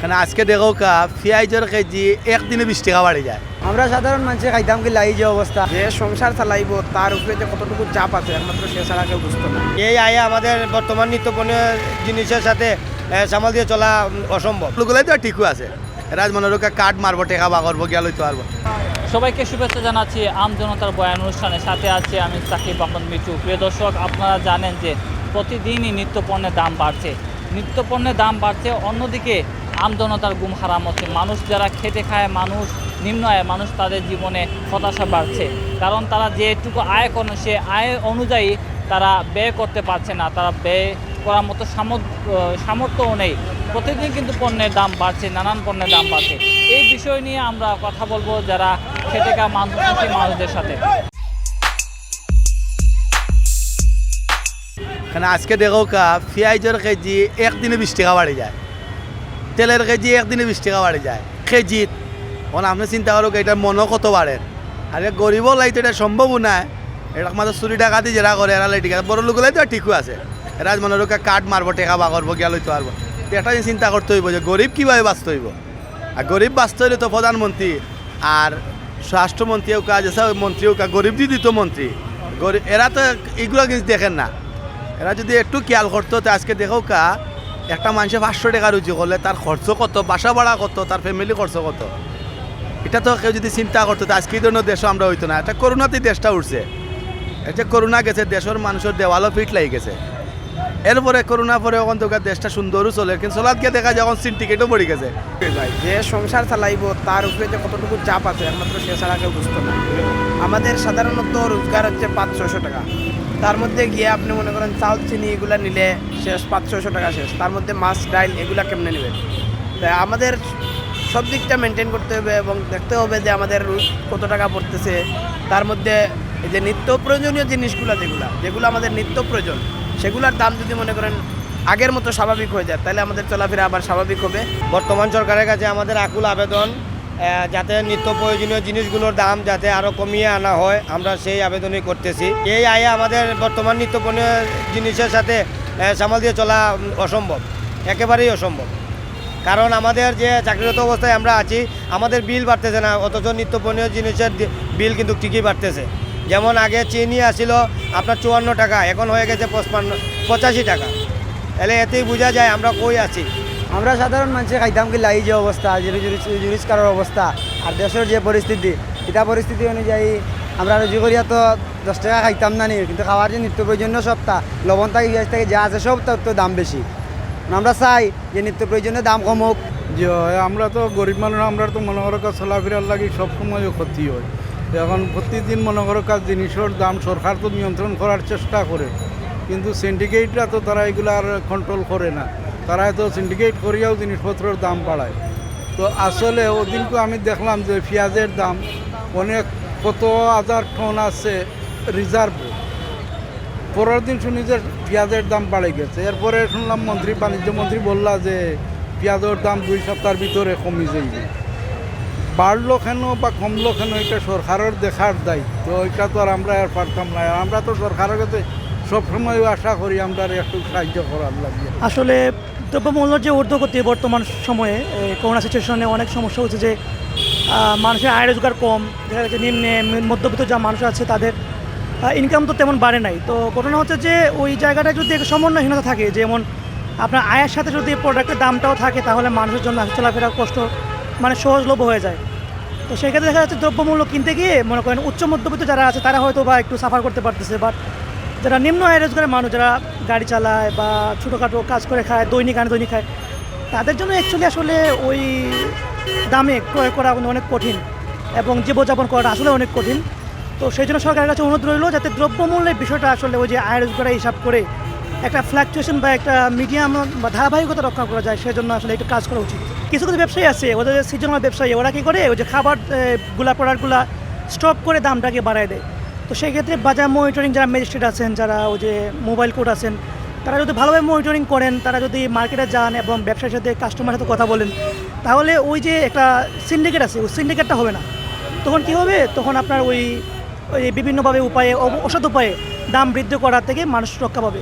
কারণ আজকে দেখো কা পেঁয়াজের কেজি একদিনে 20 টাকা বাড়ি যায়। আমরা সাধারণ মানুষের খাইতাম কি লাই যে অবস্থা, যে সংসার চালাইব তার উপরে যে কতটুকু চাপ আছে একমাত্র সে ছাড়া কেউ বুঝতো না। এই আয়ে আমাদের বর্তমান নিত্যপণ্যের জিনিসের সাথে সামাল দিয়ে চলা অসম্ভব। লোকগুলাই তো ঠিকও আছে, এরা মনে রোকা কাঠ মারবো, টেকা বা করবো, গিয়া লইতে পারবো। সবাইকে শুভেচ্ছা জানাচ্ছি আম জনতার বয়ান অনুষ্ঠানের সাথে আছে আমি সাকিব আহমদ মিঠু। প্রিয় দর্শক, আপনারা জানেন যে প্রতিদিনই নিত্যপণ্যের দাম বাড়ছে। নিত্যপণ্যের দাম বাড়ছে, অন্যদিকে আম জনতার গুম হারাম হচ্ছে। মানুষ যারা খেটে খায়, মানুষ নিম্ন আয় মানুষ, তাদের জীবনে হতাশা বাড়ছে। কারণ তারা যেটুকু আয় করেন সে আয় অনুযায়ী তারা ব্যয় করতে পারছে না, তারা ব্যয় করার মতো সামর্থ্যও নেই। প্রতিদিন কিন্তু পণ্যের দাম বাড়ছে, নানান পণ্যের দাম বাড়ছে। এই বিষয় নিয়ে আমরা কথা বলবো যারা খেটে খাওয়া মানুষদের সাথে। কারণ আজকে দেখো কা পেঁয়াজের কেজি একদিনে 20 টাকা বাড়ি যায়, তেলের কেজি একদিনে 20 টাকা বাড়ি যায় কেজি। এখন আপনি চিন্তা করো এটার মনও কত বাড়ে। আরে গরিবও লাইতে এটা সম্ভবও না, এটা মাত্র চুরি টাকা দিয়ে যারা করে এরা ঠিক আছে। বড় লোকগুলাই তো ঠিকও আছে, এরা মনে রোকা কাঠ মারবো, টেকা বা করবো, গিয়া লইতে পারবো। তো এটা চিন্তা করতে হইব যে গরিব কীভাবে বাঁচতে হইব। আর গরিব বাঁচতে হইলে তো প্রধানমন্ত্রী আর স্বরাষ্ট্রমন্ত্রীও কাজ আছে, মন্ত্রীও কাজ, গরিব যদি তো মন্ত্রী গরিব, এরা তো এগুলো কিছু দেখেন না। এরা যদি একটু খেয়াল করতো তো আজকে দেখো কা একটা মানুষে 500 টাকা রুজি করলে তার খরচ কত, বাসা ভাড়া কত, তার ফ্যামিলি খরচ কত, এটা তো কেউ যদি চিন্তা করতো তো আজকে এই ধরনের দেশও আমরা হইতো না। এটা করোনাতেই দেশটা উঠছে, এই যে করোনা গেছে দেশের মানুষের দেওয়ালও ফিট লাগি গেছে। এরপরে করোনা পরে এখন তো দেশটা সুন্দরও চলে, কিন্তু চলাত গিয়ে দেখা যায় এখন সিন্ডিকেটও পড়ে গেছে। যে সংসার চালাইব তার উপরে যে কতটুকু চাপ আছে একমাত্র সে ছাড়া কেউ বুঝতো না। আমাদের সাধারণত রোজগার হচ্ছে 500-600 টাকা, তার মধ্যে গিয়ে আপনি মনে করেন চাল চিনি এগুলা নিলে শেষ 500-600 টাকা শেষ, তার মধ্যে মাছ ডাইল এগুলা কেমনে নেবেন। তাই আমাদের সব দিকটা মেনটেন করতে হবে এবং দেখতে হবে যে আমাদের রোজ কত টাকা পড়তেছে। তার মধ্যে এই যে নিত্য প্রয়োজনীয় জিনিসগুলো যেগুলো আমাদের নিত্য প্রয়োজন, সেগুলোর দাম যদি মনে করেন আগের মতো স্বাভাবিক হয়ে যায় তাহলে আমাদের চলাফেরা আবার স্বাভাবিক হবে। বর্তমান সরকারের কাছে আমাদের আকুল আবেদন, যাতে নিত্য প্রয়োজনীয় জিনিসগুলোর দাম যাতে আরও কমিয়ে আনা হয়, আমরা সেই আবেদনই করতেছি। এই আয়ে আমাদের বর্তমান নিত্যপণ্যের জিনিসের সাথে সামাল দিয়ে চলা অসম্ভব, একেবারেই অসম্ভব। কারণ আমাদের যে চাকরিরত অবস্থায় আমরা আছি, আমাদের বিল বাড়তেছে না, অথচ নিত্যপণ্য জিনিসের বিল কিন্তু ঠিকই বাড়তেছে। যেমন আগে চিনি আসছিল আপনার 54 টাকা, এখন হয়ে গেছে 85 টাকা। তাহলে এতেই বোঝা যায় আমরা কই আছি। আমরা সাধারণ মানুষের খাইতাম কি লাই যে অবস্থা, যে রোজগারের অবস্থা আর দেশের যে পরিস্থিতি, এটা পরিস্থিতি অনুযায়ী আমরা রুজি করিয়া তো 10 টাকা খাইতাম না নি, কিন্তু খাওয়ার যে নিত্য প্রয়োজনীয় সপ্তাহ লবণ থেকে পেঁয়াজ থেকে যা আছে সব তো দাম বেশি। আমরা চাই যে নিত্য প্রয়োজনীয় দাম কমুক। যে আমরা তো গরিব মানুষ, আমরা তো মনে করো চলাফেরার লাগে সবসময় ক্ষতি হয়। এখন প্রতিদিন মনে করো কাজ জিনিসের দাম সরকার তো নিয়ন্ত্রণ করার চেষ্টা করে, কিন্তু সিন্ডিকেটরা তো তারা এগুলো আর কন্ট্রোল করে না। তারা তো সিন্ডিকেট করিয়াও জিনিসপত্রের দাম বাড়ায়। তো আসলে ওদিনকে আমি দেখলাম যে পেঁয়াজের দাম অনেক কত হাজার টন আছে রিজার্ভ, পরের দিন শুনি যে পেঁয়াজের দাম বাড়ে গেছে। এরপরে শুনলাম বাণিজ্য মন্ত্রী বললা যে পেঁয়াজের দাম 2 সপ্তাহের ভিতরে কমে যাইবে। বাড়লো কেন বা কমলো কেন এটা সরকারের দেখার দায়িত্ব, এটা তো আর আমরা আর পারতাম না। আমরা তো সরকারের কাছে সবসময় আশা করি আমরা একটু সাহায্য করার লাগে। আসলে দ্রব্যমূল্যের যে ঊর্ধ্বগতি বর্তমান সময়ে করোনা সিচুয়েশনে অনেক সমস্যা হচ্ছে যে মানুষের আয় রোজগার কম, দেখা যাচ্ছে নিম্নে মধ্যবিত্ত যা মানুষ আছে তাদের ইনকাম তো তেমন বাড়ে নাই। তো ঘটনা হচ্ছে যে ওই জায়গাটায় যদি একটা সমন্বয়হীনতা থাকে, যেমন আপনার আয়ের সাথে যদি প্রোডাক্টের দামটাও থাকে তাহলে মানুষের জন্য চলাফেরা কষ্ট মানে সহজলভ্য হয়ে যায়। তো সেক্ষেত্রে দেখা যাচ্ছে দ্রব্যমূল্য কিনতে গিয়ে মনে করেন উচ্চ মধ্যবিত্ত যারা আছে তারা হয়তো বা একটু সাফার করতে পারতেছে, বাট যারা নিম্ন আয় রোজগারের মানুষ, যারা গাড়ি চালায় বা ছোটোখাটো কাজ করে খায়, দৈনিক খায়, তাদের জন্য অ্যাকচুয়ালি আসলে ওই দামে ক্রয় করা অনেক কঠিন এবং জীবনযাপন করাটা আসলে অনেক কঠিন। তো সেই জন্য সরকারের কাছে অনুরোধ রইল যাতে দ্রব্যমূল্যের বিষয়টা আসলে ওই যে আয় রোজগারের হিসাব করে একটা ফ্ল্যাকচুয়েশন বা একটা মিডিয়াম বা ধারাবাহিকতা রক্ষা করা যায়, সেজন্য আসলে একটু কাজ করা উচিত। কিছু কিছু ব্যবসায়ী আছে, ওদের সিজনাল ব্যবসায়ী, ওরা কী করে ওই যে খাবার প্রোডাক্টগুলা স্টক করে দামটাকে বাড়ায় দেয়। তো সেই ক্ষেত্রে বাজার মনিটরিং যারা ম্যাজিস্ট্রেট আছেন, যারা ওই যে মোবাইল কোর্ট আছেন, তারা যদি ভালোভাবে মনিটরিং করেন, তারা যদি মার্কেটে যান এবং ব্যবসার সাথে কাস্টমারের সাথে কথা বলেন, তাহলে ওই যে একটা সিন্ডিকেট আছে ওই সিন্ডিকেটটা হবে না। তখন কি হবে, তখন আপনার ওই বিভিন্নভাবে উপায়ে অসৎ উপায়ে দাম বৃদ্ধি করার থেকে মানুষ রক্ষা পাবে।